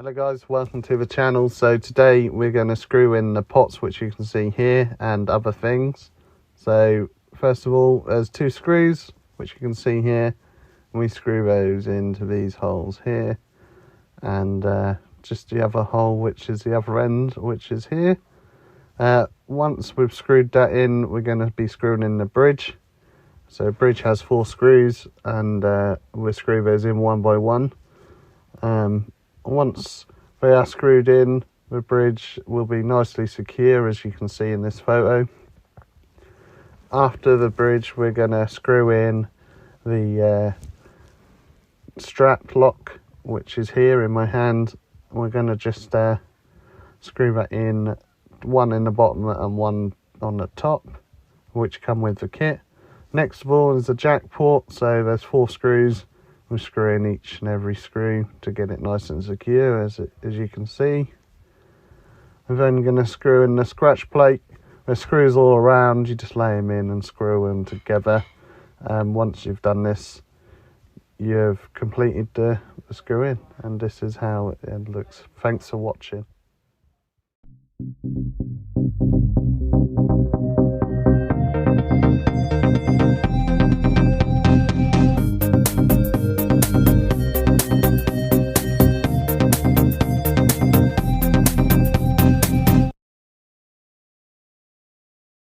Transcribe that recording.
Hello guys, welcome to the channel. So today we're going to screw in the pots, which you can see here, and other things. So first of all, there's two screws which you can see here, and we screw those into these holes here, and just the other hole which is the other end, which is here. Once we've screwed that in, we're going to be screwing in the bridge. So the bridge has 4 screws, and we'll screw those in one by one. Once they are screwed in, the bridge will be nicely secure, as you can see in this photo. After the bridge, we're going to screw in the strap lock, which is here in my hand. We're going to just screw that in, one in the bottom and one on the top, which come with the kit. Next of all is the jack port, so there's 4 screws. We're screwing each and every screw to get it nice and secure, as you can see. I'm then going to screw in the scratch plate. There's screws all around, you just lay them in and screw them together. Once you've done this, you've completed the screw in, and this is how it looks. Thanks for watching.